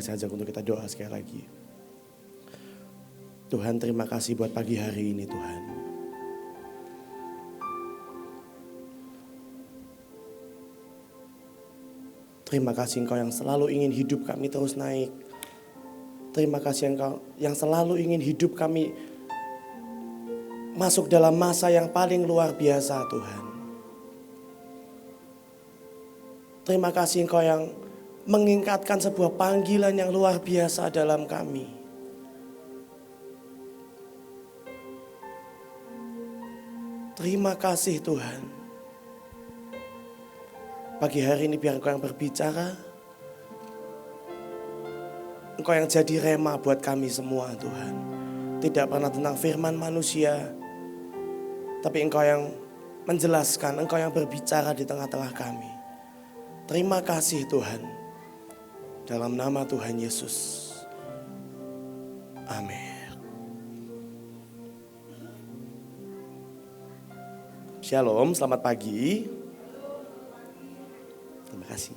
saya ajak untuk kita doa sekali lagi. Tuhan, terima kasih buat pagi hari ini Tuhan. Terima kasih Engkau yang selalu ingin hidup kami terus naik. Terima kasih Engkau yang selalu ingin hidup kami masuk dalam masa yang paling luar biasa Tuhan. Terima kasih Engkau yang mengingatkan sebuah panggilan yang luar biasa dalam kami. Terima kasih Tuhan. Pagi hari ini biar Engkau yang berbicara. Engkau yang jadi rema buat kami semua Tuhan. Tidak pernah tentang firman manusia. Tapi Engkau yang menjelaskan, Engkau yang berbicara di tengah-tengah kami. Terima kasih Tuhan. Dalam nama Tuhan Yesus. Amin. Shalom, selamat pagi. Terima kasih.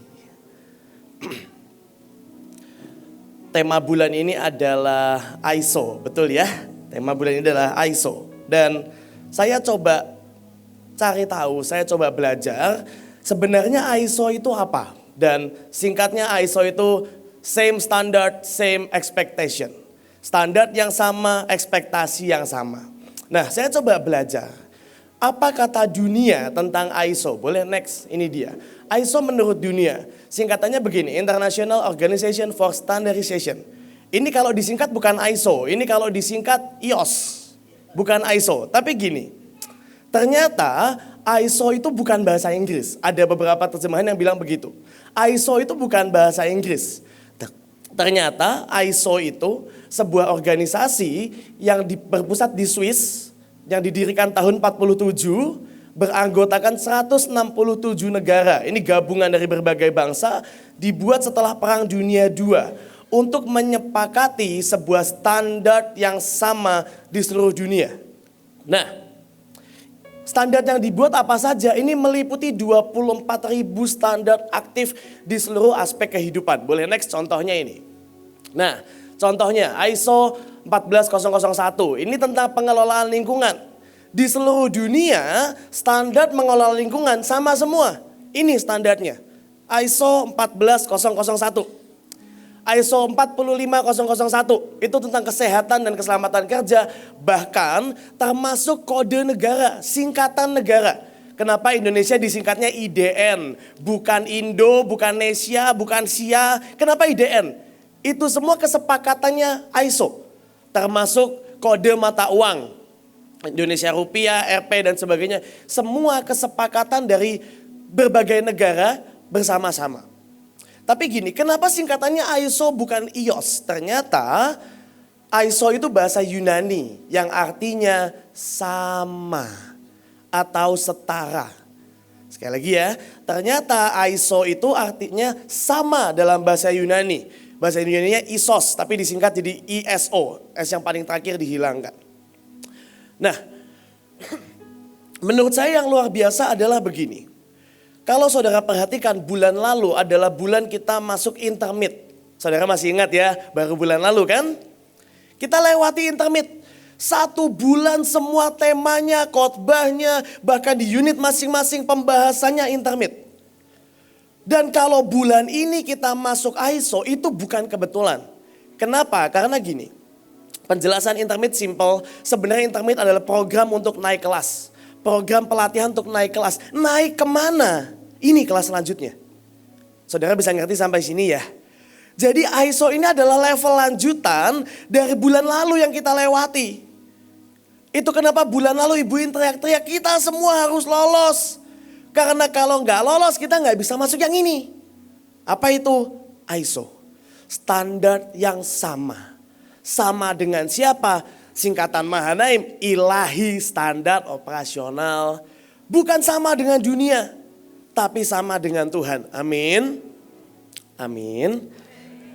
Tema bulan ini adalah ISO, betul ya? Tema bulan ini adalah ISO. Dan saya coba cari tahu, saya coba belajar sebenarnya ISO itu apa? Dan singkatnya ISO itu same standard, same expectation. Standar yang sama, ekspektasi yang sama. Nah, saya coba belajar. Apa kata dunia tentang ISO? Boleh next, ini dia. ISO menurut dunia, singkatannya begini, International Organization for Standardization. Ini kalau disingkat bukan ISO, ini kalau disingkat IOS. Bukan ISO, tapi gini. Ternyata ISO itu bukan bahasa Inggris. Ada beberapa terjemahan yang bilang begitu. ISO itu bukan bahasa Inggris. Ternyata ISO itu sebuah organisasi yang berpusat di Swiss, yang didirikan tahun 47, beranggotakan 167 negara. Ini gabungan dari berbagai bangsa, dibuat setelah Perang Dunia II untuk menyepakati sebuah standar yang sama di seluruh dunia. Nah, standar yang dibuat apa saja? Ini meliputi 24.000 standar aktif di seluruh aspek kehidupan. Boleh next contohnya ini. Nah, contohnya ISO 14001. Ini tentang pengelolaan lingkungan. Di seluruh dunia, standar mengelola lingkungan sama semua. Ini standarnya. ISO 14001. ISO 45001 itu tentang kesehatan dan keselamatan kerja. Bahkan termasuk kode negara, singkatan negara. Kenapa Indonesia disingkatnya IDN? Bukan Indo, bukan Nesia, bukan Sia. Kenapa IDN? Itu semua kesepakatannya ISO. Termasuk kode mata uang. Indonesia rupiah, Rp dan sebagainya. Semua kesepakatan dari berbagai negara bersama-sama. Tapi gini, kenapa singkatannya ISO bukan IOS? Ternyata ISO itu bahasa Yunani yang artinya sama atau setara. Sekali lagi ya, ternyata ISO itu artinya sama dalam bahasa Yunani. Bahasa Yunaninya ISOS, tapi disingkat jadi ISO. S yang paling terakhir dihilangkan. Nah, menurut saya yang luar biasa adalah begini. Kalau saudara perhatikan bulan lalu adalah bulan kita masuk intermit. Saudara masih ingat ya, baru bulan lalu kan? Kita lewati intermit. 1 bulan semua temanya, khotbahnya, bahkan di unit masing-masing pembahasannya intermit. Dan kalau bulan ini kita masuk ISO itu bukan kebetulan. Kenapa? Karena gini. Penjelasan intermit simple. Sebenarnya intermit adalah program untuk naik kelas. Program pelatihan untuk naik kelas. Naik kemana? Ini kelas selanjutnya. Saudara bisa ngerti sampai sini ya. Jadi ISO ini adalah level lanjutan dari bulan lalu yang kita lewati. Itu kenapa bulan lalu ibuin teriak-teriak kita semua harus lolos. Karena kalau nggak lolos kita nggak bisa masuk yang ini. Apa itu? ISO. Standar yang sama. Sama dengan siapa? Singkatan Mahanaim, Ilahi Standar Operasional. Bukan sama dengan dunia, tapi sama dengan Tuhan. Amin. Amin.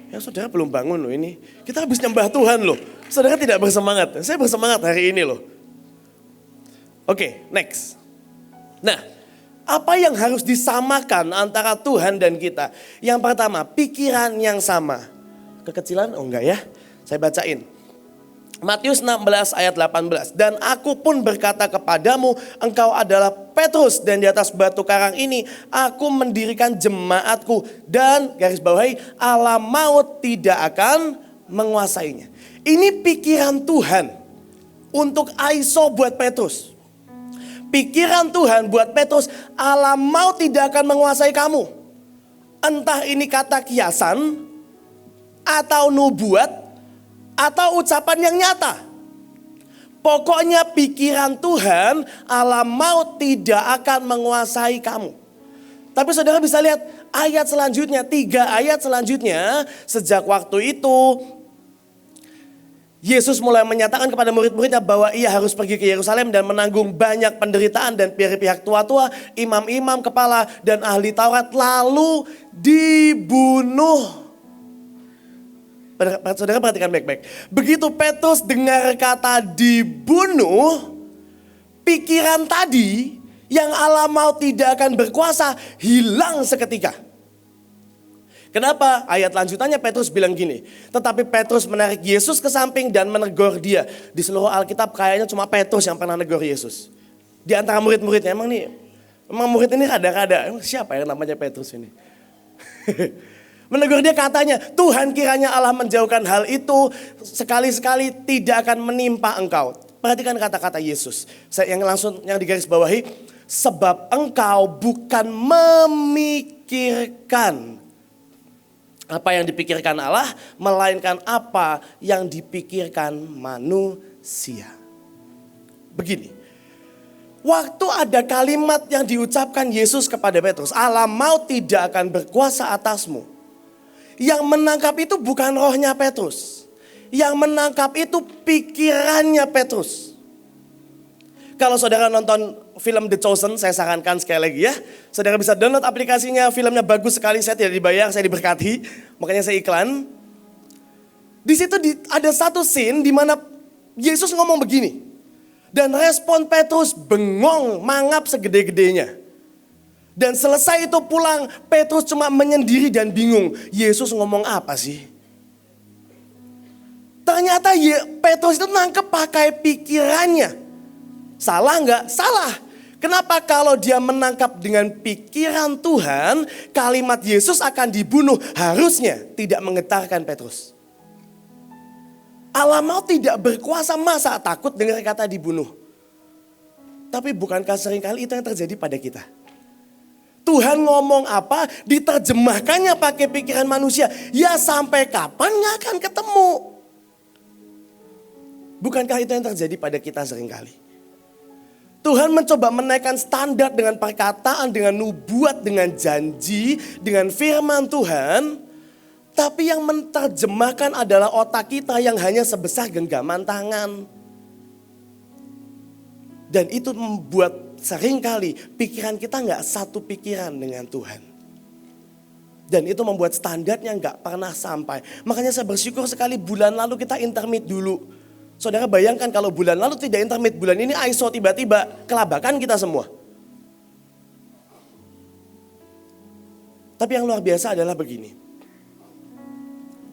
Ya saudara belum bangun loh ini. Kita habis nyembah Tuhan loh. Saudara tidak bersemangat. Saya bersemangat hari ini loh. Oke, next. Nah, apa yang harus disamakan antara Tuhan dan kita? Yang pertama, pikiran yang sama. kekecilan? Oh enggak ya. Saya bacain. Matius 16 ayat 18. Dan aku pun berkata kepadamu, engkau adalah Petrus, dan di atas batu karang ini aku mendirikan jemaatku. Dan garis bawahi, alam maut tidak akan menguasainya. Ini pikiran Tuhan untuk Aiso buat Petrus. Pikiran Tuhan buat Petrus, alam maut tidak akan menguasai kamu. Entah ini kata kiasan, atau nubuat, atau ucapan yang nyata. Pokoknya pikiran Tuhan, alam maut tidak akan menguasai kamu. Tapi saudara bisa lihat ayat selanjutnya, 3 ayat selanjutnya. Sejak waktu itu Yesus mulai menyatakan kepada murid-muridnya bahwa ia harus pergi ke Yerusalem dan menanggung banyak penderitaan dan pihak tua-tua, imam-imam kepala dan ahli Taurat, lalu dibunuh. Saudara perhatikan baik-baik. Begitu Petrus dengar kata dibunuh, pikiran tadi yang alam maut tidak akan berkuasa hilang seketika. Kenapa? Ayat lanjutannya Petrus bilang gini. Tetapi Petrus menarik Yesus ke samping dan menegur dia. Di seluruh Alkitab kayaknya cuma Petrus yang pernah negur Yesus. Di antara murid-muridnya emang murid ini rada-rada. Emang siapa yang namanya Petrus ini? Menegur dia katanya, Tuhan kiranya Allah menjauhkan hal itu, sekali-sekali tidak akan menimpa engkau. Perhatikan kata-kata Yesus. Yang digaris bawahi, sebab engkau bukan memikirkan apa yang dipikirkan Allah, melainkan apa yang dipikirkan manusia. Begini, waktu ada kalimat yang diucapkan Yesus kepada Petrus, alam maut tidak akan berkuasa atasmu. Yang menangkap itu bukan rohnya Petrus. Yang menangkap itu pikirannya Petrus. Kalau saudara nonton film The Chosen, saya sarankan sekali lagi ya. Saudara bisa download aplikasinya, filmnya bagus sekali, saya tidak dibayar, saya diberkati. Makanya saya iklan. Di situ ada satu scene di mana Yesus ngomong begini. Dan respon Petrus bengong, mangap segede-gedenya. Dan selesai itu pulang, Petrus cuma menyendiri dan bingung. Yesus ngomong apa sih? Ternyata Petrus itu nangkep pakai pikirannya. Salah nggak? Salah. Kenapa kalau dia menangkap dengan pikiran Tuhan, kalimat Yesus akan dibunuh harusnya tidak menggetarkan Petrus. Alam maut tidak berkuasa, masa takut dengar kata dibunuh. Tapi bukankah seringkali itu yang terjadi pada kita? Tuhan ngomong apa, diterjemahkannya pakai pikiran manusia. Ya sampai kapan gak akan ketemu? Bukankah itu yang terjadi pada kita seringkali? Tuhan mencoba menaikkan standar dengan perkataan, dengan nubuat, dengan janji, dengan firman Tuhan. Tapi yang menerjemahkan adalah otak kita yang hanya sebesar genggaman tangan. Dan itu membuat seringkali pikiran kita gak satu pikiran dengan Tuhan. Dan itu membuat standarnya gak pernah sampai. Makanya saya bersyukur sekali bulan lalu kita intermit dulu. Saudara bayangkan kalau bulan lalu tidak intermit, bulan ini Aiso tiba-tiba kelabakan kita semua. Tapi yang luar biasa adalah begini.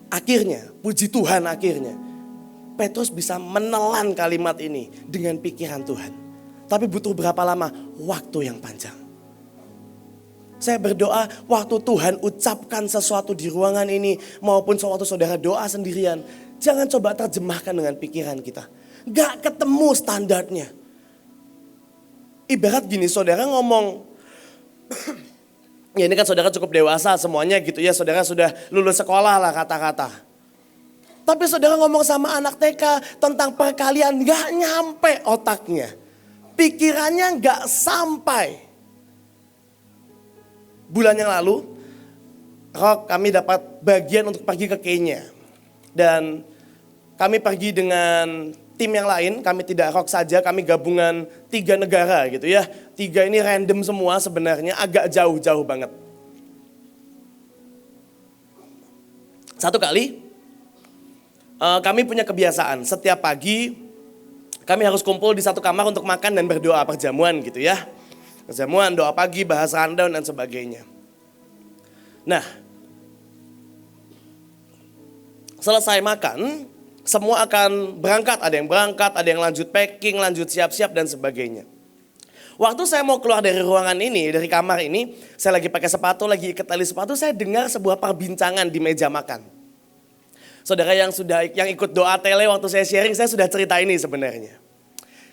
Akhirnya, puji Tuhan akhirnya, Petrus bisa menelan kalimat ini dengan pikiran Tuhan. Tapi butuh berapa lama? Waktu yang panjang. Saya berdoa waktu Tuhan ucapkan sesuatu di ruangan ini maupun waktu saudara doa sendirian. Jangan coba terjemahkan dengan pikiran kita. Gak ketemu standarnya. Ibarat gini, saudara ngomong, ya ini kan saudara cukup dewasa semuanya gitu ya. Saudara sudah lulus sekolah lah kata-kata. Tapi saudara ngomong sama anak TK tentang perkalian gak nyampe otaknya. Pikirannya gak sampai. Bulan yang lalu, kami dapat bagian untuk pergi ke Kenya. Dan kami pergi dengan tim yang lain, kami tidak rock saja, kami gabungan 3 negara gitu ya. 3 ini random semua sebenarnya, agak jauh-jauh banget. Satu kali, kami punya kebiasaan, setiap pagi kami harus kumpul di satu kamar untuk makan dan berdoa perjamuan gitu ya. Perjamuan, doa pagi, bahas rundown dan sebagainya. Nah, Selesai makan, semua akan berangkat. Ada yang lanjut packing, lanjut siap-siap dan sebagainya. Waktu saya mau keluar dari ruangan ini, dari kamar ini, saya lagi pakai sepatu, lagi ikat tali sepatu, saya dengar sebuah perbincangan di meja makan. Saudara yang ikut doa tele waktu saya sharing, saya sudah cerita ini sebenarnya.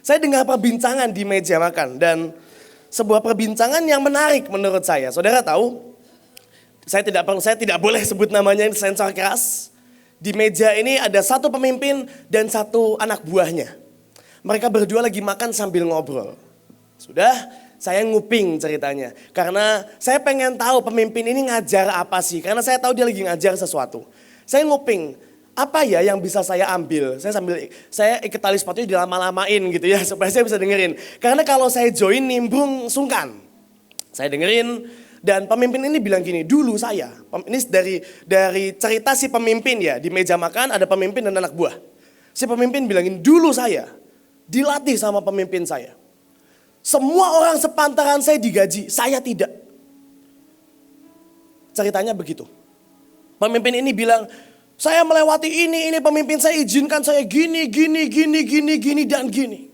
Saya dengar perbincangan di meja makan dan sebuah perbincangan yang menarik menurut saya. Saudara tahu, saya tidak boleh sebut namanya, sensor keras. Di meja ini ada satu pemimpin dan satu anak buahnya. Mereka berdua lagi makan sambil ngobrol. Sudah, saya nguping ceritanya. Karena saya pengen tahu pemimpin ini ngajar apa sih. Karena saya tahu dia lagi ngajar sesuatu. Saya nguping, apa ya yang bisa saya ambil. Saya ikat tali sepatunya dilama-lamain gitu ya. Supaya saya bisa dengerin. Karena kalau saya join nimbrung sungkan. Saya dengerin. Dan pemimpin ini bilang gini, dulu saya, ini dari cerita si pemimpin ya, di meja makan ada pemimpin dan anak buah. Si pemimpin bilangin, dulu saya dilatih sama pemimpin saya. Semua orang sepantaran saya digaji, saya tidak. Ceritanya begitu. Pemimpin ini bilang, saya melewati ini pemimpin saya izinkan saya gini, dan gini.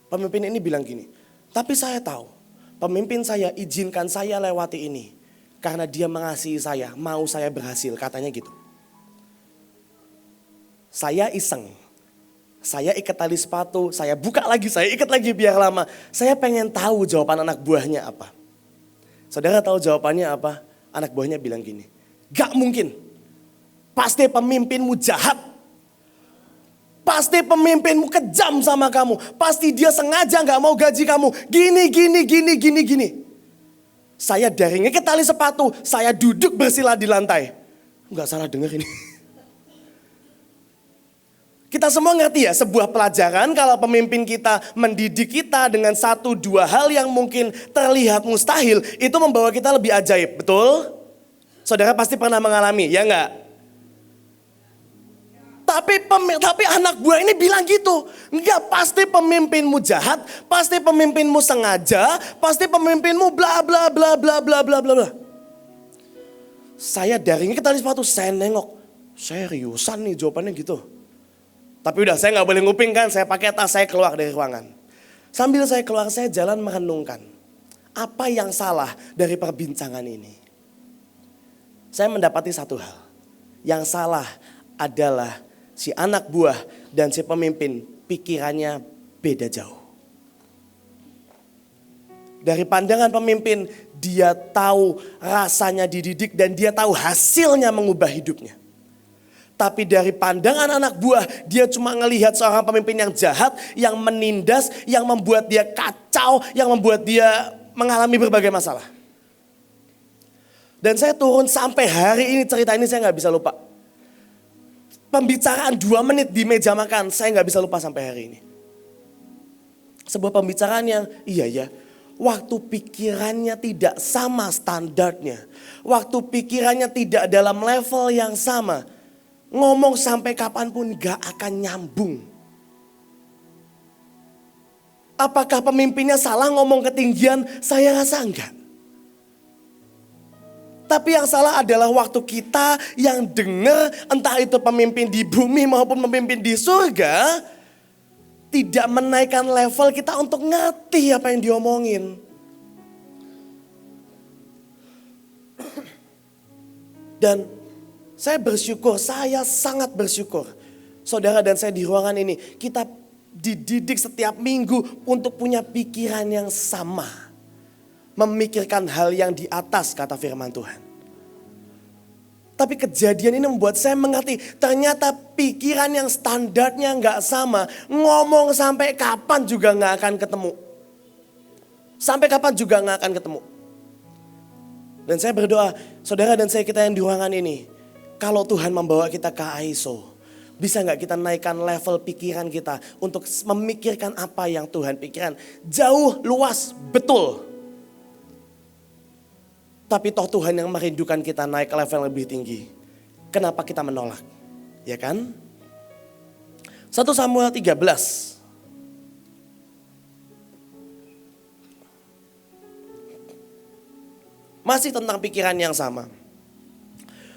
Pemimpin ini bilang gini, tapi saya tahu. Pemimpin saya izinkan saya lewati ini. Karena dia mengasihi saya, mau saya berhasil, katanya gitu. Saya iseng. Saya ikat tali sepatu, saya buka lagi, saya ikat lagi biar lama. Saya pengen tahu jawaban anak buahnya apa. Saudara tahu jawabannya apa? Anak buahnya bilang gini, gak mungkin. Pasti pemimpinmu jahat. Pasti pemimpinmu kejam sama kamu. Pasti dia sengaja gak mau gaji kamu. Gini. Saya dari ngikat tali sepatu, saya duduk bersila di lantai. Gak salah dengar ini. Kita semua ngerti ya, sebuah pelajaran kalau pemimpin kita mendidik kita dengan 1-2 hal yang mungkin terlihat mustahil, itu membawa kita lebih ajaib, betul? Saudara pasti pernah mengalami, ya enggak? Tapi anak buah ini bilang gitu. Enggak, pasti pemimpinmu jahat, pasti pemimpinmu sengaja, pasti pemimpinmu bla bla bla bla bla bla bla. Saya dari ngikat tali sepatu, saya nengok. Seriusan nih jawabannya gitu. Tapi udah saya gak boleh nguping kan, saya pakai tas, saya keluar dari ruangan. Sambil saya keluar, saya jalan merenungkan. Apa yang salah dari perbincangan ini? Saya mendapati satu hal. Yang salah adalah si anak buah dan si pemimpin pikirannya beda jauh. Dari pandangan pemimpin, dia tahu rasanya dididik dan dia tahu hasilnya mengubah hidupnya. Tapi dari pandangan anak buah, dia cuma ngelihat seorang pemimpin yang jahat, yang menindas, yang membuat dia kacau, yang membuat dia mengalami berbagai masalah. Dan saya turun sampai hari ini, cerita ini saya gak bisa lupa. Pembicaraan 2 menit di meja makan, saya gak bisa lupa sampai hari ini. Sebuah pembicaraan yang iya ya, waktu pikirannya tidak sama standarnya. Waktu pikirannya tidak dalam level yang sama. Ngomong sampai kapanpun gak akan nyambung. Apakah pemimpinnya salah ngomong ketinggian? Saya rasa enggak. Tapi yang salah adalah waktu kita yang dengar, entah itu pemimpin di bumi maupun pemimpin di surga, tidak menaikkan level kita untuk ngerti apa yang diomongin. Dan saya bersyukur, saya sangat bersyukur. Saudara dan saya di ruangan ini, kita dididik setiap minggu untuk punya pikiran yang sama. Memikirkan hal yang di atas, kata firman Tuhan. Tapi kejadian ini membuat saya mengerti, ternyata pikiran yang standarnya gak sama. Ngomong sampai kapan juga gak akan ketemu. Sampai kapan juga gak akan ketemu. Dan saya berdoa, saudara dan saya kita yang di ruangan ini, kalau Tuhan membawa kita ke AISO, bisa gak kita naikkan level pikiran kita untuk memikirkan apa yang Tuhan pikirkan. Jauh, luas, betul. Tapi toh Tuhan yang merindukan kita naik ke level yang lebih tinggi. Kenapa kita menolak? Ya kan? 1 Samuel 13. Masih tentang pikiran yang sama.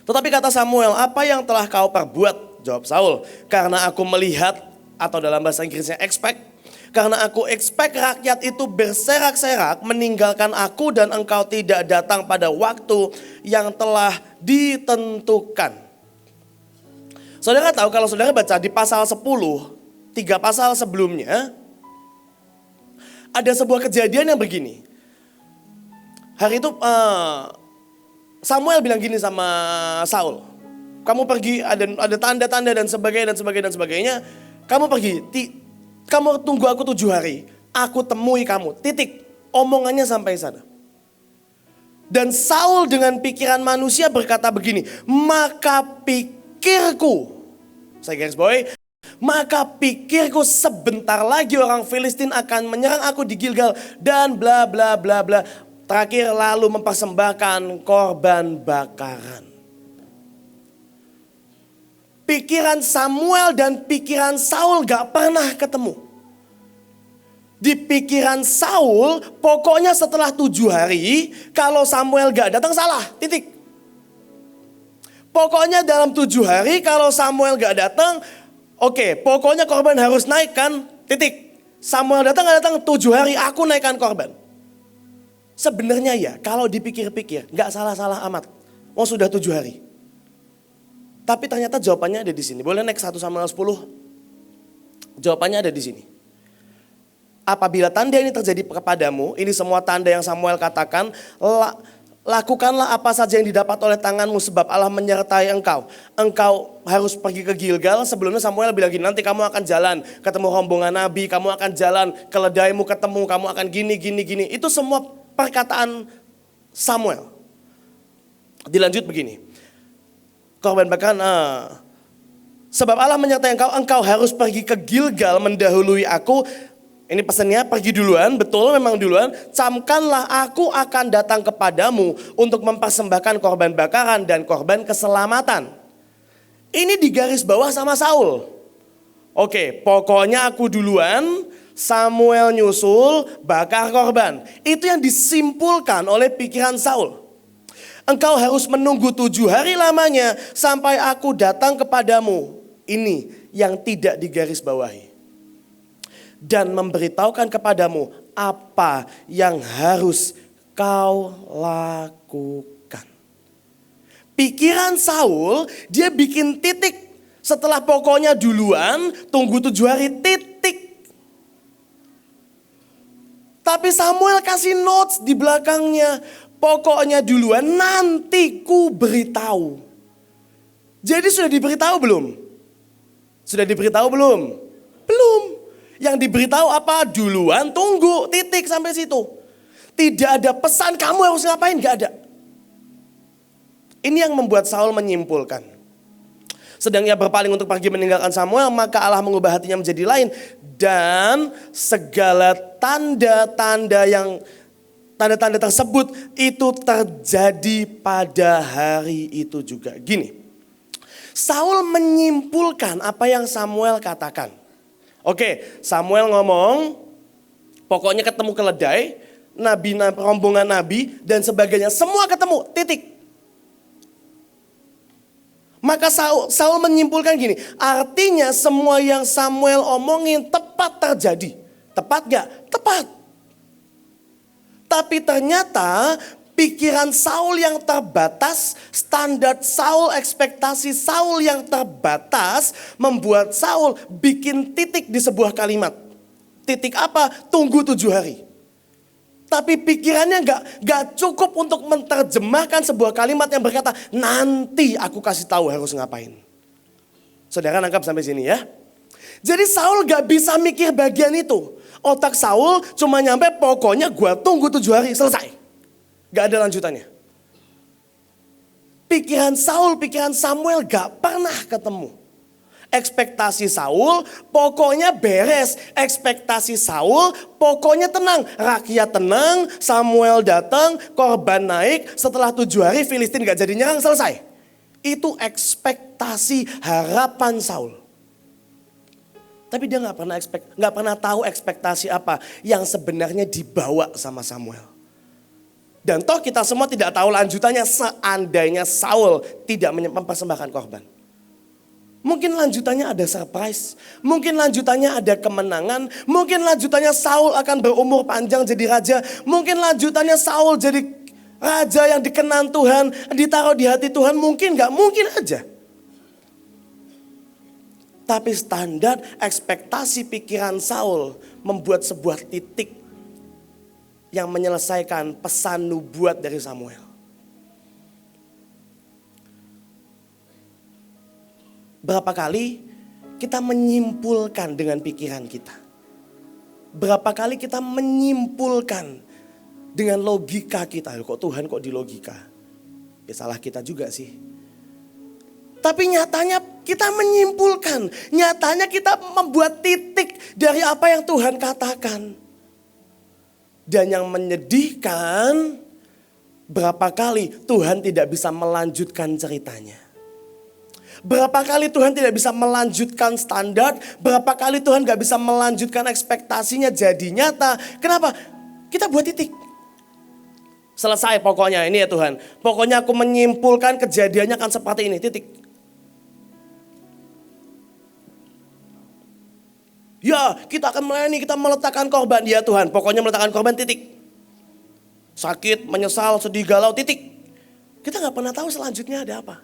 Tetapi kata Samuel, apa yang telah kau perbuat? Jawab Saul, karena aku melihat, atau dalam bahasa Inggrisnya expect, karena aku expect rakyat itu berserak-serak meninggalkan aku dan engkau tidak datang pada waktu yang telah ditentukan. Saudara tahu kalau saudara baca di pasal 10, 3 pasal sebelumnya, ada sebuah kejadian yang begini. Hari itu Samuel bilang gini sama Saul, kamu pergi, ada tanda-tanda dan sebagainya. Kamu pergi, kamu tunggu aku 7 hari, aku temui kamu, titik. Omongannya sampai sana. Dan Saul dengan pikiran manusia berkata begini, maka pikirku, saya garis bawahi, maka pikirku sebentar lagi orang Filistin akan menyerang aku di Gilgal dan bla bla bla bla. Terakhir lalu mempersembahkan korban bakaran. Pikiran Samuel dan pikiran Saul gak pernah ketemu. Di pikiran Saul, pokoknya setelah 7 hari, kalau Samuel gak datang salah, titik. Pokoknya dalam 7 hari kalau Samuel gak datang, oke, pokoknya korban harus naik kan, titik. Samuel datang gak datang, 7 hari aku naikkan korban. Sebenarnya ya, kalau dipikir-pikir, gak salah-salah amat. Oh sudah 7 hari. Tapi ternyata jawabannya ada di sini. Boleh next 1 Samuel 10? Jawabannya ada di sini. Apabila tanda ini terjadi kepadamu, ini semua tanda yang Samuel katakan, lakukanlah apa saja yang didapat oleh tanganmu sebab Allah menyertai engkau. Engkau harus pergi ke Gilgal. Sebelumnya Samuel bilang gini, nanti kamu akan jalan ketemu rombongan nabi, kamu akan jalan keledaimu ketemu, kamu akan gini. Itu semua perkataan Samuel. Dilanjut begini. Korban bakaran, sebab Allah menyertai engkau harus pergi ke Gilgal mendahului aku. Ini pesannya, pergi duluan, betul memang duluan. Camkanlah aku akan datang kepadamu untuk mempersembahkan korban bakaran dan korban keselamatan. Ini digaris bawah sama Saul. Oke, pokoknya aku duluan, Samuel nyusul, bakar korban. Itu yang disimpulkan oleh pikiran Saul. Engkau harus menunggu 7 hari lamanya sampai aku datang kepadamu. Ini yang tidak digarisbawahi. Dan memberitahukan kepadamu apa yang harus kau lakukan. Pikiran Saul, dia bikin titik. Setelah pokoknya duluan, tunggu 7 hari, titik. Tapi Samuel kasih notes di belakangnya. Pokoknya duluan, nanti ku beritahu. Jadi sudah diberitahu belum? Sudah diberitahu belum? Belum. Yang diberitahu apa? Duluan, tunggu, titik sampai situ. Tidak ada pesan kamu harus ngapain, gak ada. Ini yang membuat Saul menyimpulkan. Sedang ia berpaling untuk pergi meninggalkan Samuel, maka Allah mengubah hatinya menjadi lain. Dan segala tanda-tanda tersebut itu terjadi pada hari itu juga. Gini, Saul menyimpulkan apa yang Samuel katakan. Oke, Samuel ngomong, pokoknya ketemu keledai, rombongan nabi dan sebagainya. Semua ketemu, titik. Maka Saul menyimpulkan gini, artinya semua yang Samuel omongin tepat terjadi. Tepat gak? Tepat. Tapi ternyata pikiran Saul yang terbatas, standar Saul, ekspektasi Saul yang terbatas membuat Saul bikin titik di sebuah kalimat. Titik apa? Tunggu 7 hari. Tapi pikirannya gak cukup untuk menerjemahkan sebuah kalimat yang berkata, nanti aku kasih tahu harus ngapain. Saudara nangkap sampai sini ya? Jadi Saul gak bisa mikir bagian itu. Otak Saul cuma nyampe pokoknya gua tunggu 7 hari selesai. Gak ada lanjutannya. Pikiran Saul, pikiran Samuel gak pernah ketemu. Ekspektasi Saul pokoknya beres. Ekspektasi Saul pokoknya tenang. Rakyat tenang, Samuel datang, korban naik. Setelah 7 hari Filistin gak jadi nyerang, selesai. Itu ekspektasi harapan Saul. Tapi dia nggak pernah tahu ekspektasi apa yang sebenarnya dibawa sama Samuel. Dan toh kita semua tidak tahu lanjutannya seandainya Saul tidak mempersembahkan korban. Mungkin lanjutannya ada surprise, mungkin lanjutannya ada kemenangan, mungkin lanjutannya Saul akan berumur panjang jadi raja, mungkin lanjutannya Saul jadi raja yang dikenan Tuhan, ditaruh di hati Tuhan, mungkin gak, mungkin aja. Tapi standar ekspektasi pikiran Saul membuat sebuah titik yang menyelesaikan pesan nubuat dari Samuel. Berapa kali kita menyimpulkan dengan pikiran kita? Berapa kali kita menyimpulkan dengan logika kita? Kok Tuhan kok di logika? Ya salah kita juga sih. Tapi nyatanya kita menyimpulkan. Nyatanya kita membuat titik dari apa yang Tuhan katakan. Dan yang menyedihkan, berapa kali Tuhan tidak bisa melanjutkan ceritanya. Berapa kali Tuhan tidak bisa melanjutkan standar, berapa kali Tuhan gak bisa melanjutkan ekspektasinya jadi nyata. Kenapa? Kita buat titik. Selesai pokoknya ini ya Tuhan. Pokoknya aku menyimpulkan kejadiannya akan seperti ini, titik. Ya kita akan melayani, kita meletakkan korban. Ya Tuhan, pokoknya meletakkan korban, titik. Sakit, menyesal, sedih, galau, titik. Kita gak pernah tahu selanjutnya ada apa.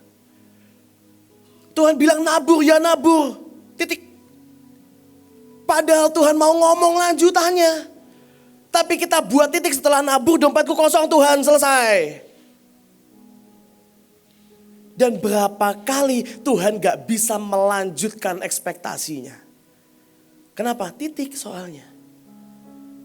Tuhan bilang nabur, ya nabur, titik. Padahal Tuhan mau ngomong lanjutannya. Tapi kita buat titik setelah nabur, dompetku kosong Tuhan, selesai. Dan berapa kali Tuhan gak bisa melanjutkan ekspektasinya. Kenapa? Titik soalnya.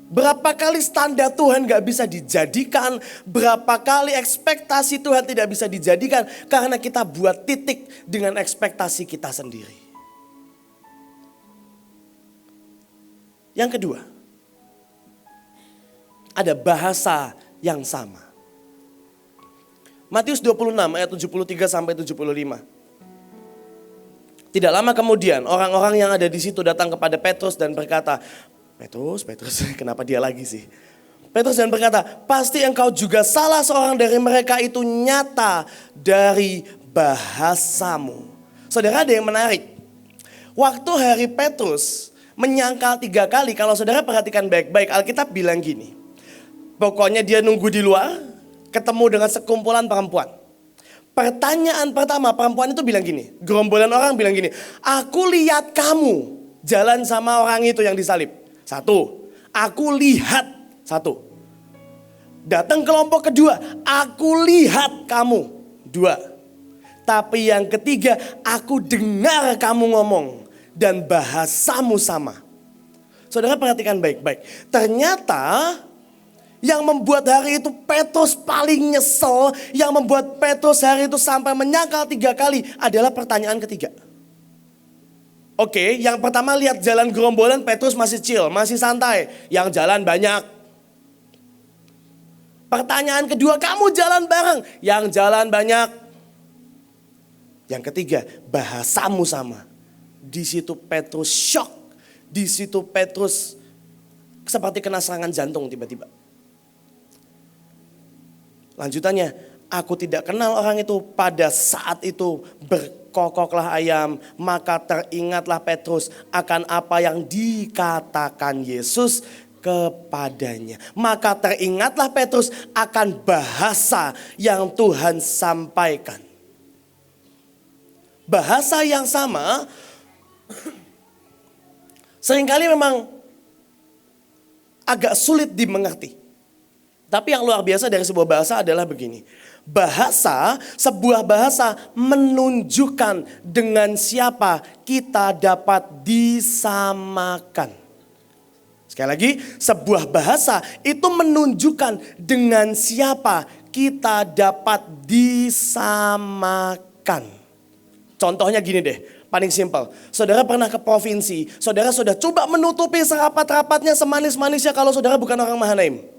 Berapa kali standar Tuhan gak bisa dijadikan, berapa kali ekspektasi Tuhan tidak bisa dijadikan karena kita buat titik dengan ekspektasi kita sendiri. Yang kedua, ada bahasa yang sama. Matius 26 ayat 73 sampai 75. Tidak lama kemudian orang-orang yang ada di situ datang kepada Petrus dan berkata, Petrus, kenapa dia lagi sih? Petrus dan berkata, pasti engkau juga salah seorang dari mereka, itu nyata dari bahasamu. Saudara, ada yang menarik. Waktu hari Petrus menyangkal 3 kali, kalau saudara perhatikan baik-baik, Alkitab bilang gini. Pokoknya dia nunggu di luar, ketemu dengan sekumpulan perempuan. Pertanyaan pertama perempuan itu bilang gini, gerombolan orang bilang gini, aku lihat kamu jalan sama orang itu yang disalib. 1, aku lihat. 1. Datang kelompok kedua, aku lihat kamu. 2. Tapi yang ketiga, aku dengar kamu ngomong dan bahasamu sama. Saudara perhatikan baik-baik. Ternyata yang membuat hari itu Petrus paling nyesel, yang membuat Petrus hari itu sampai menyangkal 3 kali adalah pertanyaan ketiga. Oke, yang pertama lihat jalan gerombolan, Petrus masih chill, masih santai. Yang jalan banyak. Pertanyaan kedua, kamu jalan bareng. Yang jalan banyak. Yang ketiga, bahasamu sama. Di situ Petrus shock. Di situ Petrus seperti kena serangan jantung tiba-tiba. Lanjutannya, aku tidak kenal orang itu. Pada saat itu berkokoklah ayam, maka teringatlah Petrus akan apa yang dikatakan Yesus kepadanya. Maka teringatlah Petrus akan bahasa yang Tuhan sampaikan. Bahasa yang sama seringkali memang agak sulit dimengerti. Tapi yang luar biasa dari sebuah bahasa adalah begini. Sebuah bahasa menunjukkan dengan siapa kita dapat disamakan. Sekali lagi, sebuah bahasa itu menunjukkan dengan siapa kita dapat disamakan. Contohnya gini deh, paling simpel. Saudara pernah ke provinsi, saudara sudah coba menutupi serapat-rapatnya, semanis-manisnya kalau saudara bukan orang Mahanaim.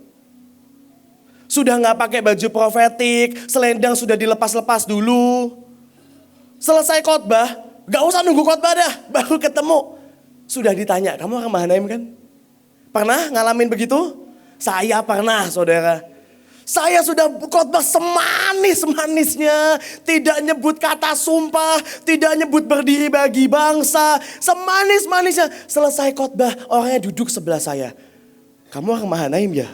Sudah gak pakai baju profetik, selendang sudah dilepas-lepas dulu. Selesai khotbah, gak usah nunggu khotbah dah, baru ketemu. Sudah ditanya, kamu orang Mahanaim kan? Pernah ngalamin begitu? Saya pernah, saudara. Saya sudah khotbah semanis-manisnya, tidak nyebut kata sumpah, tidak nyebut berdiri bagi bangsa, semanis-manisnya. Selesai khotbah, orangnya duduk sebelah saya. Kamu orang Mahanaim ya?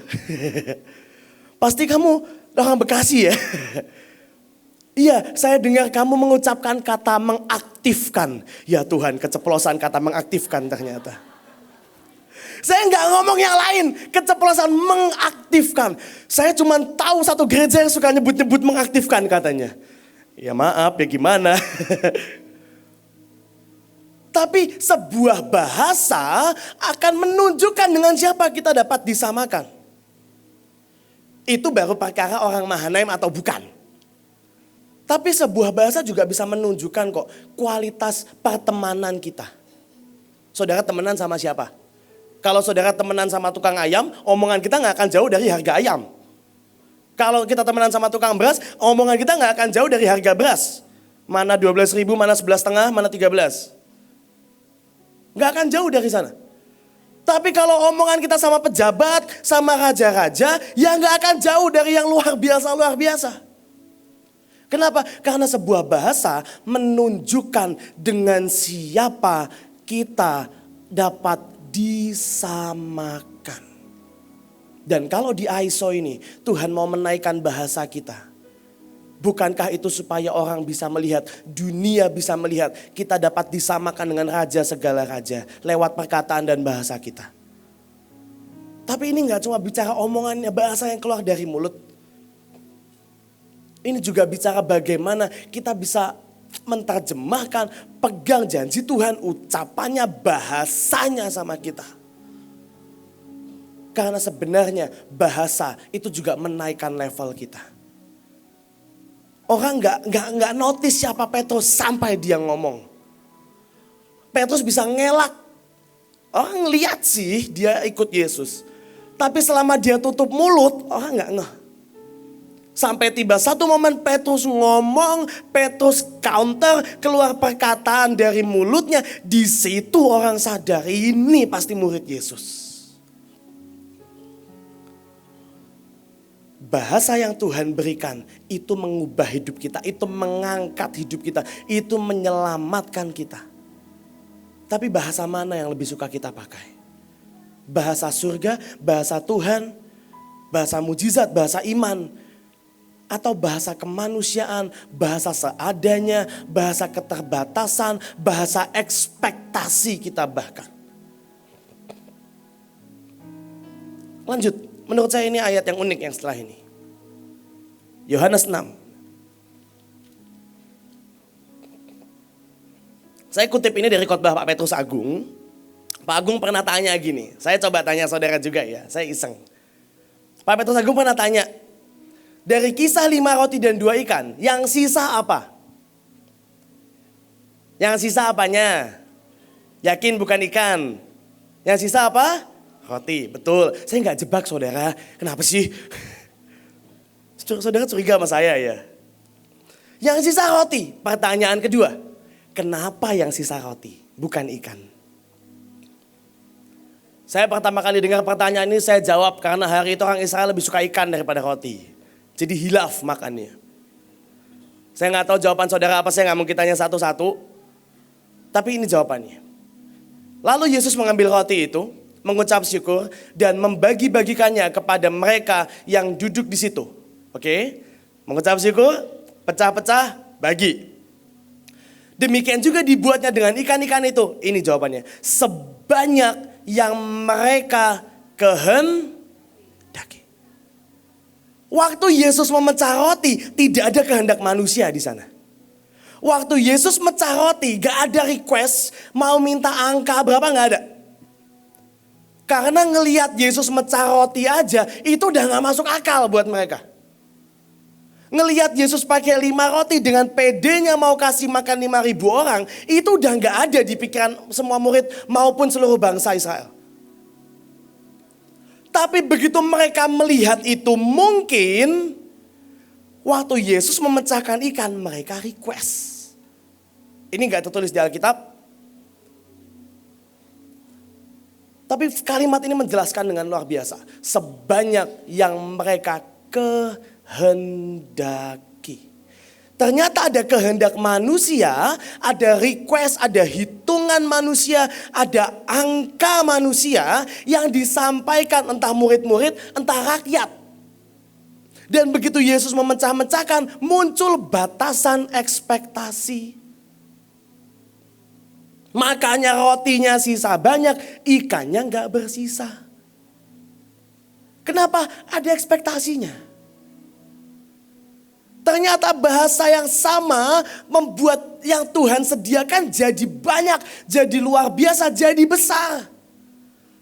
Pasti kamu orang Bekasi ya? Iya, saya dengar kamu mengucapkan kata mengaktifkan. Ya Tuhan, keceplosan kata mengaktifkan ternyata. Saya nggak ngomong yang lain, keceplosan mengaktifkan. Saya cuma tahu satu gereja yang suka nyebut-nyebut mengaktifkan katanya. Ya maaf, ya gimana. Tapi sebuah bahasa akan menunjukkan dengan siapa kita dapat disamakan. Itu baru perkara orang Mahanaim atau bukan. Tapi sebuah bahasa juga bisa menunjukkan kok kualitas pertemanan kita. Saudara temenan sama siapa? Kalau saudara temenan sama tukang ayam, omongan kita nggak akan jauh dari harga ayam. Kalau kita temenan sama tukang beras, omongan kita nggak akan jauh dari harga beras. Mana 12.000, mana 11,5, mana 13. Nggak akan jauh dari sana. Tapi kalau omongan kita sama pejabat, sama raja-raja, ya nggak akan jauh dari yang luar biasa. Kenapa? Karena sebuah bahasa menunjukkan dengan siapa kita dapat disamakan. Dan kalau di ISO ini Tuhan mau menaikkan bahasa kita. Bukankah itu supaya orang bisa melihat, dunia bisa melihat kita dapat disamakan dengan raja segala raja lewat perkataan dan bahasa kita. Tapi ini gak cuma bicara omongannya, bahasa yang keluar dari mulut. Ini juga bicara bagaimana kita bisa menerjemahkan, pegang janji Tuhan, ucapannya, bahasanya sama kita. Karena sebenarnya bahasa itu juga menaikkan level kita. Orang nggak notice siapa Petrus sampai dia ngomong. Petrus bisa ngelak. Orang lihat sih dia ikut Yesus. Tapi selama dia tutup mulut, orang nggak ngeh. Sampai tiba satu momen Petrus ngomong, Petrus counter, keluar perkataan dari mulutnya. Di situ orang sadar ini pasti murid Yesus. Bahasa yang Tuhan berikan itu mengubah hidup kita, itu mengangkat hidup kita, itu menyelamatkan kita. Tapi bahasa mana yang lebih suka kita pakai? Bahasa surga, bahasa Tuhan, bahasa mujizat, bahasa iman. Atau bahasa kemanusiaan, bahasa seadanya, bahasa keterbatasan, bahasa ekspektasi kita bahkan. Lanjut, menurut saya ini ayat yang unik yang setelah ini. Yohanes 6. Saya kutip ini dari khotbah Pak Petrus Agung. Pak Agung pernah tanya gini, saya coba tanya saudara juga ya, saya iseng. Pak Petrus Agung pernah tanya, dari kisah 5 roti dan 2 ikan, yang sisa apa? Yang sisa apanya? Yakin bukan ikan. Yang sisa apa? Roti, betul. Saya nggak jebak saudara, kenapa sih? Saudara curiga sama saya ya. Yang sisa roti, pertanyaan kedua. Kenapa yang sisa roti, bukan ikan? Saya pertama kali dengar pertanyaan ini saya jawab karena hari itu orang Israel lebih suka ikan daripada roti. Jadi hilaf makannya. Saya nggak tahu jawaban saudara apa, saya nggak mungkin tanya satu-satu. Tapi ini jawabannya. Lalu Yesus mengambil roti itu, mengucap syukur dan membagi-bagikannya kepada mereka yang duduk di situ. Oke? Mengucap syukur, pecah-pecah, bagi. Demikian juga dibuatnya dengan ikan-ikan itu. Ini jawabannya. Sebanyak yang mereka kehendaki. Waktu Yesus memecah roti, tidak ada kehendak manusia di sana. Waktu Yesus mecah roti, gak ada request, mau minta angka berapa, gak ada. Karena ngelihat Yesus mecah roti aja, itu udah gak masuk akal buat mereka. Ngelihat Yesus pakai 5 roti dengan pedenya mau kasih makan 5.000 orang, itu udah gak ada di pikiran semua murid maupun seluruh bangsa Israel. Tapi begitu mereka melihat itu mungkin, waktu Yesus memecahkan ikan mereka request. Ini gak tertulis di Alkitab. Tapi kalimat ini menjelaskan dengan luar biasa. Sebanyak yang mereka kehendaki. Ternyata ada kehendak manusia, ada request, ada hitungan manusia, ada angka manusia yang disampaikan entah murid-murid, entah rakyat. Dan begitu Yesus memecah-mecahkan, muncul batasan ekspektasi. Makanya rotinya sisa banyak, ikannya gak bersisa. Kenapa? Ada ekspektasinya. Ternyata bahasa yang sama membuat yang Tuhan sediakan jadi banyak, jadi luar biasa, jadi besar.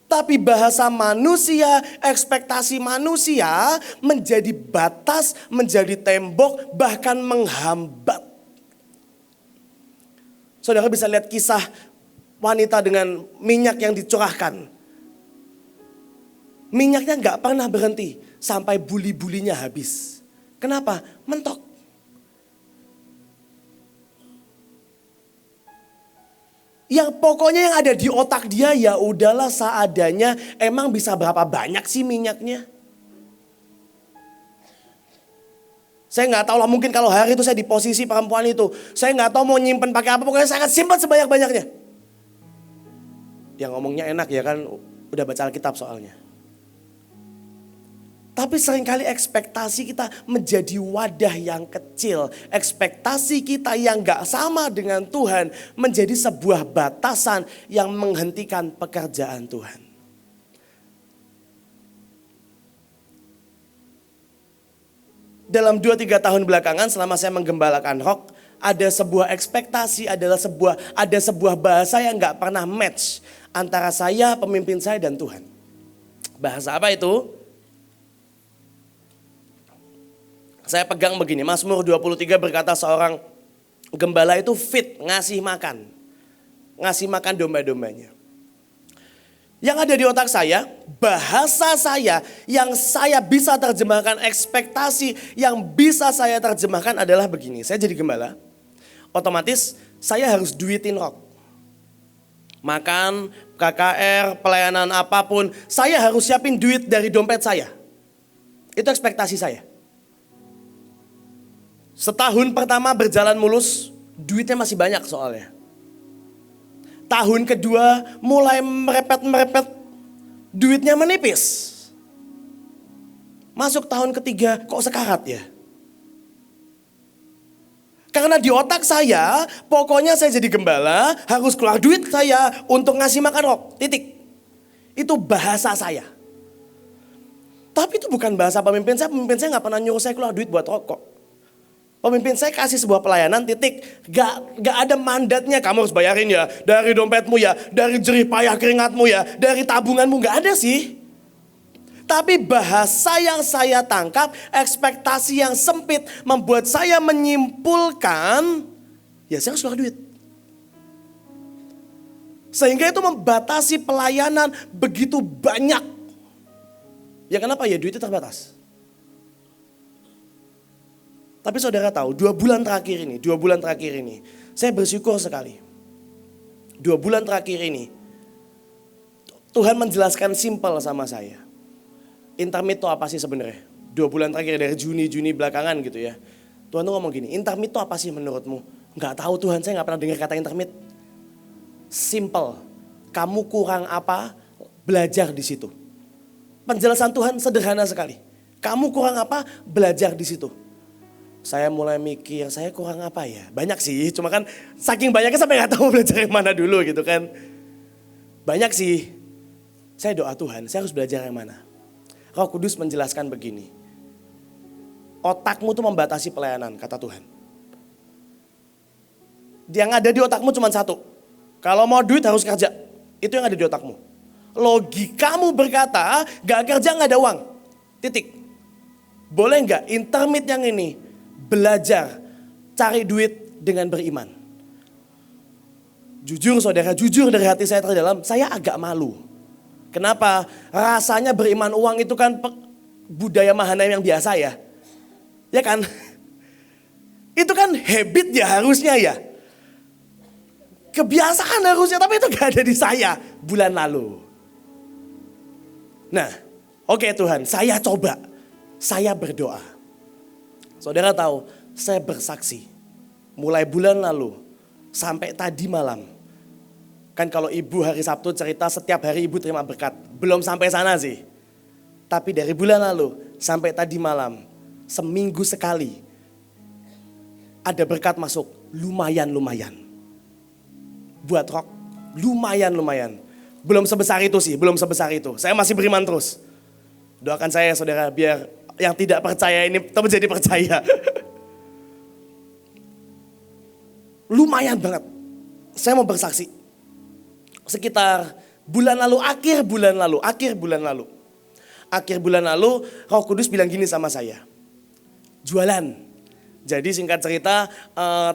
Tapi bahasa manusia, ekspektasi manusia menjadi batas, menjadi tembok, bahkan menghambat. Saudara bisa lihat kisah wanita dengan minyak yang dicurahkan. Minyaknya gak pernah berhenti sampai buli-bulinya habis. Kenapa? Mentok. Yang pokoknya yang ada di otak dia ya udahlah seadanya. Emang bisa berapa banyak sih minyaknya? Saya nggak tahu lah, mungkin kalau hari itu saya di posisi perempuan itu, saya nggak tahu mau nyimpen pakai apa, pokoknya saya akan simpan sebanyak-banyaknya. Yang ngomongnya enak ya kan, udah baca Alkitab soalnya. Tapi seringkali ekspektasi kita menjadi wadah yang kecil. Ekspektasi kita yang gak sama dengan Tuhan menjadi sebuah batasan yang menghentikan pekerjaan Tuhan. Dalam 2-3 tahun belakangan selama saya menggembalakan Rock, ada sebuah ekspektasi, ada sebuah bahasa yang gak pernah match antara saya, pemimpin saya dan Tuhan. Bahasa apa itu? Saya pegang begini, Mazmur 23 berkata seorang gembala itu fit ngasih makan domba-dombanya. Yang ada di otak saya, bahasa saya yang saya bisa terjemahkan, ekspektasi yang bisa saya terjemahkan adalah begini. Saya jadi gembala, otomatis saya harus duitin Rock. Makan, KKR, pelayanan apapun, saya harus siapin duit dari dompet saya. Itu ekspektasi saya. Setahun pertama berjalan mulus, duitnya masih banyak soalnya. Tahun kedua mulai merepet, duitnya menipis. Masuk tahun ketiga kok sekarat ya. Karena di otak saya, pokoknya saya jadi gembala, harus keluar duit saya untuk ngasih makan Rock, titik. Itu bahasa saya. Tapi itu bukan bahasa pemimpin saya gak pernah nyuruh saya keluar duit buat Rock kok. Pemimpin saya kasih sebuah pelayanan, titik. Gak ada mandatnya, kamu harus bayarin ya. Dari dompetmu ya, dari jerih payah keringatmu ya, dari tabunganmu, gak ada sih. Tapi bahasa yang saya tangkap, ekspektasi yang sempit, membuat saya menyimpulkan, ya saya harus keluar duit. Sehingga itu membatasi pelayanan begitu banyak. Ya kenapa ya, duitnya terbatas. Tapi saudara tahu, 2 bulan terakhir ini, saya bersyukur sekali. 2 bulan terakhir ini, Tuhan menjelaskan simpel sama saya. Intermit itu apa sih sebenarnya? 2 bulan terakhir dari Juni belakangan gitu ya. Tuhan tuh ngomong gini, intermit itu apa sih menurutmu? Gak tahu Tuhan, saya gak pernah dengar kata intermit. Simple, kamu kurang apa, belajar di situ. Penjelasan Tuhan sederhana sekali. Kamu kurang apa, belajar di situ. Saya mulai mikir, saya kurang apa ya? Banyak sih, cuma kan saking banyaknya sampai gak tahu belajar yang mana dulu gitu kan. Banyak sih. Saya doa Tuhan, saya harus belajar yang mana? Roh Kudus menjelaskan begini. Otakmu tuh membatasi pelayanan, kata Tuhan. Yang ada di otakmu cuma satu. Kalau mau duit harus kerja. Itu yang ada di otakmu. Logikamu berkata, gak kerja gak ada uang. Titik. Boleh gak intermit yang ini? Belajar, cari duit dengan beriman. Jujur saudara, jujur dari hati saya terdalam, saya agak malu. Kenapa? Rasanya beriman uang itu kan budaya Mahanaim yang biasa ya. Ya kan? Itu kan habit ya harusnya ya. Kebiasaan harusnya, tapi itu gak ada di saya bulan lalu. Nah, oke Tuhan, saya coba. saya berdoa. Saudara tahu, saya bersaksi. Mulai bulan lalu sampai tadi malam. Kan kalau ibu hari Sabtu cerita setiap hari ibu terima berkat. Belum sampai sana sih. Tapi dari bulan lalu sampai tadi malam, seminggu sekali ada berkat masuk, lumayan. Buat rock, lumayan. Belum sebesar itu sih, belum sebesar itu. Saya masih beriman terus. Doakan saya saudara, biar yang tidak percaya ini tetap menjadi percaya. Lumayan banget. Saya mau bersaksi. Sekitar bulan lalu, akhir bulan lalu, Roh Kudus bilang gini sama saya. Jualan. Jadi singkat cerita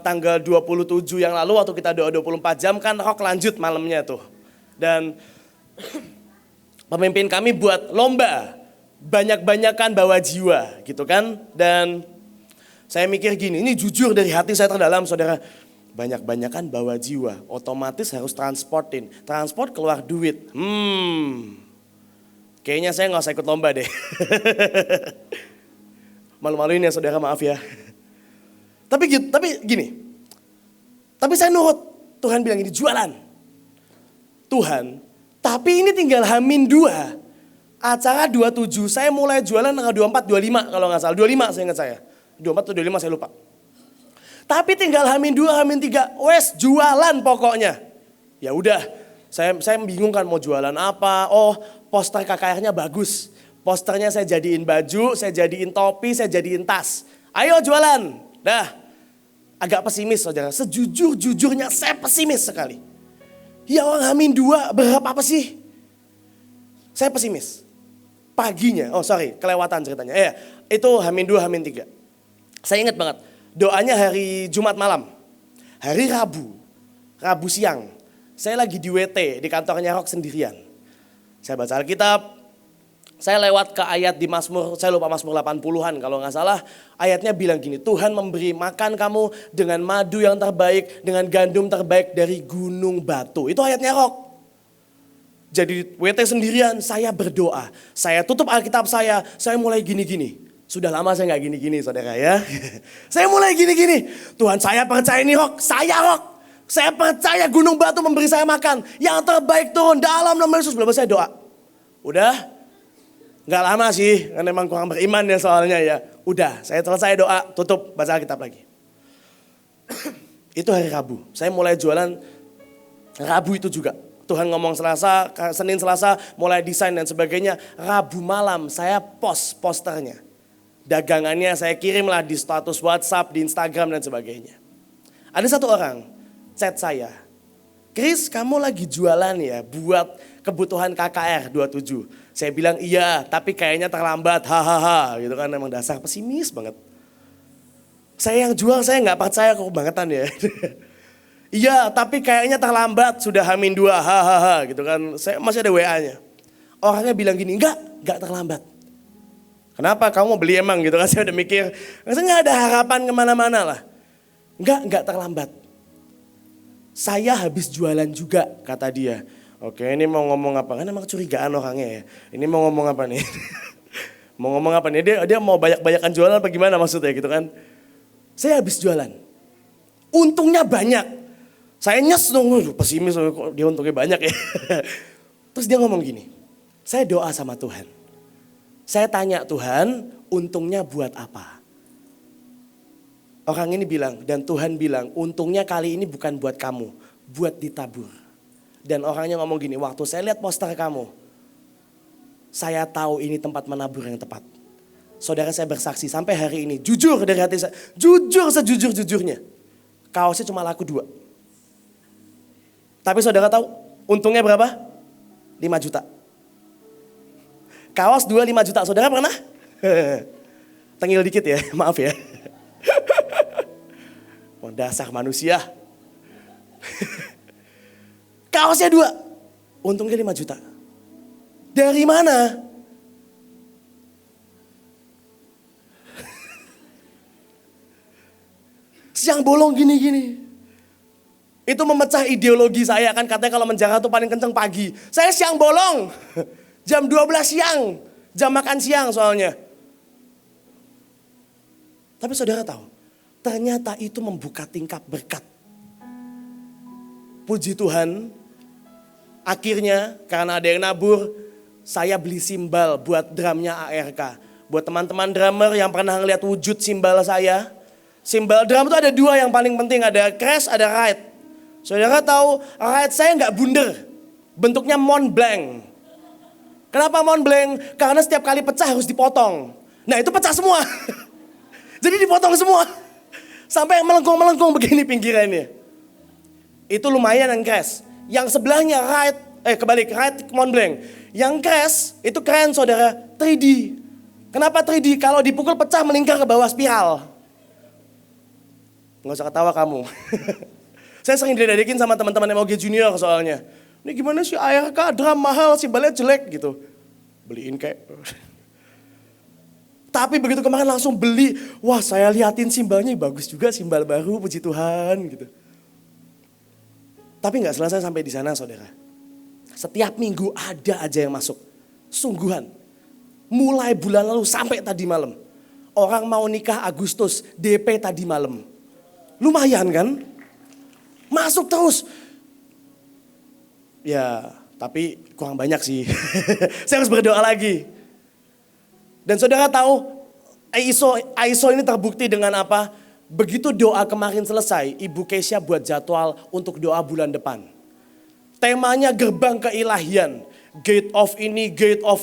tanggal 27 yang lalu waktu kita doa 24 jam kan Rock lanjut malamnya tuh. Dan pemimpin kami buat lomba. Banyak-banyakan bawa jiwa gitu kan. Dan saya mikir gini, ini jujur dari hati saya terdalam saudara. Banyak-banyakan bawa jiwa, otomatis harus transportin. Transport keluar duit. Kayaknya saya gak usah ikut lomba deh. Malu-maluin ya saudara, maaf ya. Tapi gini. Tapi saya nurut. Tuhan bilang ini jualan. Tuhan, tapi ini tinggal H-2. Acara 27, saya mulai jualan tanggal 24, 25 kalau gak salah. 25 saya ingat saya. 24 atau 25 saya lupa. Tapi tinggal H-2, H-3, wes jualan pokoknya. Ya udah, saya bingung kan mau jualan apa. Oh, poster KKR-nya bagus. Posternya saya jadiin baju, saya jadiin topi, saya jadiin tas. Ayo jualan. Dah, agak pesimis saudara. Sejujur-jujurnya saya pesimis sekali. Ya orang H-2 berapa apa sih? Saya pesimis. Paginya, kelewatan ceritanya. Itu H-2, H-3. Saya ingat banget. Doanya hari Jumat malam. Hari Rabu siang. Saya lagi di WT, di kantornya Rock sendirian. Saya baca Alkitab. Saya lewat ke ayat di Mazmur, saya lupa Mazmur 80-an kalau gak salah. Ayatnya bilang gini, Tuhan memberi makan kamu dengan madu yang terbaik, dengan gandum terbaik dari gunung batu. Itu ayatnya Rock. Jadi WT sendirian, saya berdoa. Saya tutup Alkitab saya mulai gini-gini. Sudah lama saya gak gini-gini saudara ya. Saya mulai gini-gini. Tuhan saya percaya ini Rock, saya percaya gunung batu memberi saya makan. Yang terbaik turun dalam nama Yesus. Belum saya doa. Udah. Gak lama sih, karena memang kurang beriman ya soalnya ya. Udah, saya selesai doa, tutup, baca Alkitab lagi. Itu hari Rabu, saya mulai jualan Rabu itu juga. Tuhan ngomong Selasa, Senin Selasa mulai desain dan sebagainya. Rabu malam saya posternya. Dagangannya saya kirimlah di status WhatsApp, di Instagram dan sebagainya. Ada satu orang chat saya. Chris, kamu lagi jualan ya buat kebutuhan KKR 27. Saya bilang iya, tapi kayaknya terlambat, hahaha, gitu kan, emang dasar pesimis banget. Saya yang jual, saya nggak percaya kebangetan ya. Iya, tapi kayaknya terlambat, sudah H-2, hahaha, gitu kan. Saya masih ada WA-nya. Orangnya bilang gini, enggak terlambat. Kenapa? Kamu mau beli emang gitu kan? Saya udah mikir, saya nggak ada harapan kemana-mana lah. Enggak terlambat. Saya habis jualan juga, kata dia. Oke, ini mau ngomong apa? Kan emang curigaan orangnya ya. Ini mau ngomong apa nih? Mau ngomong apa nih? Dia mau banyak-banyakan jualan apa gimana maksudnya gitu kan? Saya habis jualan. Untungnya banyak. Saya nyes dong, pesimis dia untungnya banyak ya. Terus dia ngomong gini, saya doa sama Tuhan. Saya tanya Tuhan, untungnya buat apa? Orang ini bilang, dan Tuhan bilang, untungnya kali ini bukan buat kamu, buat ditabur. Dan orangnya ngomong gini, waktu saya lihat poster kamu, saya tahu ini tempat menabur yang tepat. Saudara saya bersaksi sampai hari ini, jujur dari hati saya, jujur sejujur-jujurnya. Kaosnya cuma laku 2. Tapi saudara tahu untungnya berapa? 5 juta. Kaos 2 5 juta, saudara pernah? Tengil dikit ya, maaf ya. Oh, dasar manusia. Kaosnya 2, untungnya 5 juta. Dari mana? Siang bolong gini-gini. Itu memecah ideologi saya kan, katanya kalau menjaga tuh paling kenceng pagi. Saya siang bolong, jam 12 siang, jam makan siang soalnya. Tapi saudara tahu, ternyata itu membuka tingkap berkat. Puji Tuhan, akhirnya karena ada yang nabur, saya beli simbal buat drumnya ARK. Buat teman-teman drummer yang pernah ngeliat wujud simbal saya. Simbal drum itu ada dua yang paling penting, ada crash, ada ride. Saudara tahu ride saya nggak bundar, bentuknya Mont Blanc. Kenapa Mont Blanc? Karena setiap kali pecah harus dipotong. Nah itu pecah semua. Jadi dipotong semua. Sampai melengkung-melengkung begini pinggirannya. Itu lumayan yang crash. Yang sebelahnya ride, ride Mont Blanc. Yang crash itu keren saudara, 3D. Kenapa 3D? Kalau dipukul pecah melingkar ke bawah spiral. Nggak usah ketawa kamu. Saya sering diledekin sama teman-teman MOG Junior soalnya. Ini gimana sih ARK drum mahal, simbalnya jelek gitu. Beliin kayak. Tapi begitu kemarin langsung beli. Wah saya liatin simbalnya bagus juga, simbal baru, puji Tuhan gitu. Tapi nggak selesai sampai di sana saudara. Setiap minggu ada aja yang masuk. Sungguhan. Mulai bulan lalu sampai tadi malam. Orang mau nikah Agustus, DP tadi malam. Lumayan kan? Masuk terus. Ya, tapi kurang banyak sih. Saya harus berdoa lagi. Dan saudara tahu, ISO ini terbukti dengan apa? Begitu doa kemarin selesai, Ibu Keisha buat jadwal untuk doa bulan depan. Temanya gerbang keilahian. Gate of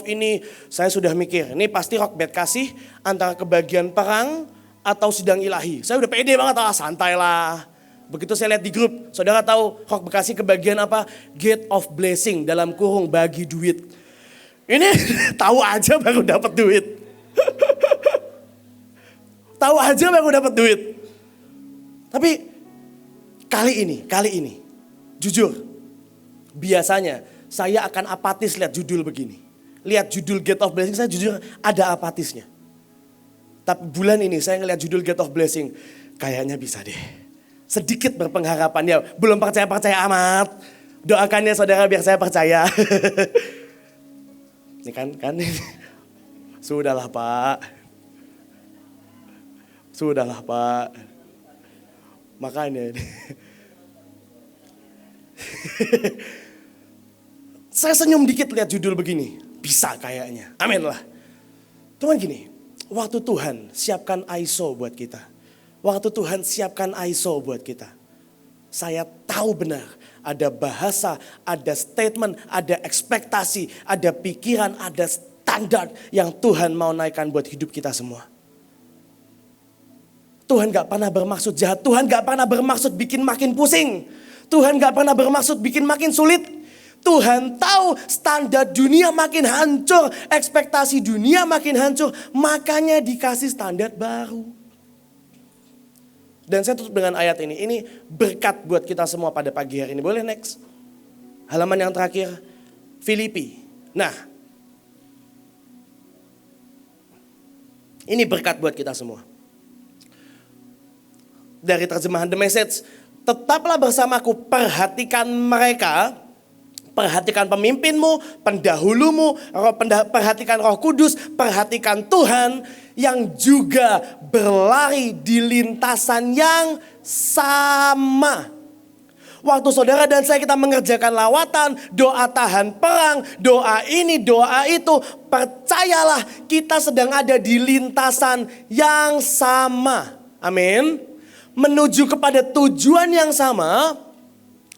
ini. Saya sudah mikir, ini pasti rock band kasih antara kebagian perang atau sidang ilahi. Saya udah pede banget, santai lah. Begitu saya lihat di grup, saudara tahu Rock Bekasi kebagian apa? Gate of blessing, dalam kurung bagi duit. Ini tahu aja baru dapat duit. Tahu aja baru dapat duit. Tapi kali ini, jujur, biasanya saya akan apatis lihat judul begini. Lihat judul Gate of Blessing, saya jujur ada apatisnya. Tapi bulan ini saya ngeliat judul Gate of Blessing, kayaknya bisa deh. Sedikit berpengharapan ya, belum percaya amat. Doakan ya saudara biar saya percaya. Ini kan. Sudahlah Pak. Makanya. Saya senyum dikit lihat judul begini. Bisa kayaknya. Amin lah. Cuman gini. Waktu Tuhan siapkan ISO buat kita. Saya tahu benar ada bahasa, ada statement, ada ekspektasi, ada pikiran, ada standar yang Tuhan mau naikkan buat hidup kita semua. Tuhan gak pernah bermaksud jahat, Tuhan gak pernah bermaksud bikin makin pusing. Tuhan gak pernah bermaksud bikin makin sulit. Tuhan tahu standar dunia makin hancur, ekspektasi dunia makin hancur, makanya dikasih standar baru. Dan saya tutup dengan ayat ini. Ini berkat buat kita semua pada pagi hari ini. Boleh next? Halaman yang terakhir, Filipi. Nah, ini berkat buat kita semua. Dari terjemahan The Message, tetaplah bersamaku, perhatikan mereka. Perhatikan pemimpinmu, pendahulumu, perhatikan Roh Kudus, perhatikan Tuhan yang juga berlari di lintasan yang sama. Waktu saudara dan saya kita mengerjakan lawatan, doa tahan perang, doa ini, doa itu, percayalah kita sedang ada di lintasan yang sama. Amin. Menuju kepada tujuan yang sama.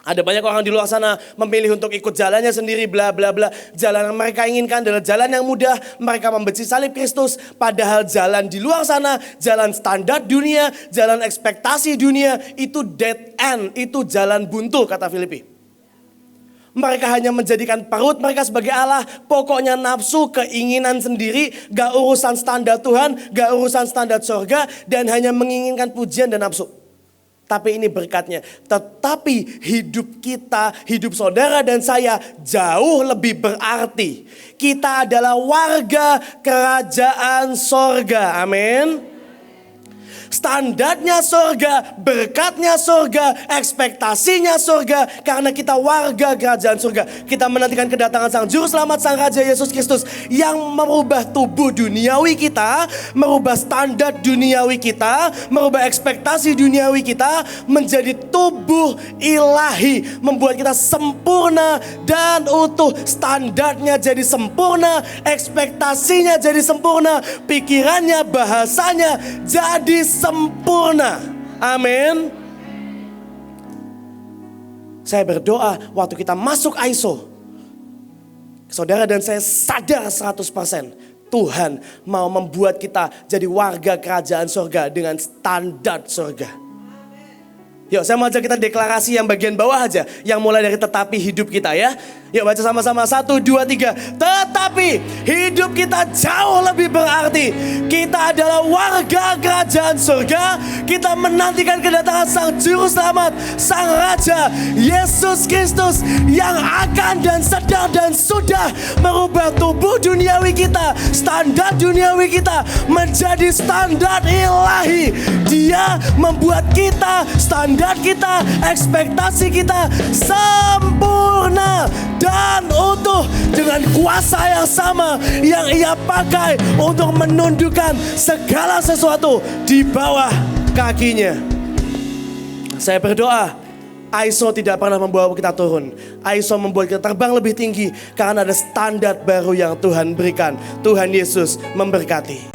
Ada banyak orang di luar sana memilih untuk ikut jalannya sendiri, bla bla bla. Jalan yang mereka inginkan adalah jalan yang mudah. Mereka membenci salib Kristus. Padahal jalan di luar sana, jalan standar dunia, jalan ekspektasi dunia, itu dead end, itu jalan buntu kata Filipi. Mereka hanya menjadikan perut mereka sebagai Allah. Pokoknya nafsu, keinginan sendiri, gak urusan standar Tuhan, gak urusan standar surga, dan hanya menginginkan pujian dan nafsu. Tapi ini berkatnya. Tetapi hidup kita, hidup saudara dan saya jauh lebih berarti. Kita adalah warga kerajaan sorga. Amin. Standarnya surga, berkatnya surga, ekspektasinya surga. Karena kita warga kerajaan surga. Kita menantikan kedatangan Sang Juru Selamat, Sang Raja Yesus Kristus, yang merubah tubuh duniawi kita, merubah standar duniawi kita, merubah ekspektasi duniawi kita menjadi tubuh ilahi, membuat kita sempurna dan utuh. Standarnya jadi sempurna, ekspektasinya jadi sempurna, pikirannya, bahasanya jadi sempurna. Amin. Saya berdoa waktu kita masuk ISO, saudara dan saya sadar 100% Tuhan mau membuat kita jadi warga kerajaan surga dengan standar surga. Yuk, saya mau ajak kita deklarasi yang bagian bawah aja, yang mulai dari tetapi hidup kita ya. Yuk baca sama-sama, 1, 2, 3. Tetapi hidup kita jauh lebih berarti. Kita adalah warga kerajaan surga. Kita menantikan kedatangan Sang Juru Selamat, Sang Raja Yesus Kristus, yang akan dan sedang dan sudah merubah tubuh duniawi kita, standar duniawi kita menjadi standar ilahi. Dia membuat kita, standar kita, ekspektasi kita sempurna dan utuh dengan kuasa yang sama yang Ia pakai untuk menundukkan segala sesuatu di bawah kakinya. Saya berdoa ISO tidak pernah membawa kita turun. ISO membuat kita terbang lebih tinggi karena ada standar baru yang Tuhan berikan. Tuhan Yesus memberkati.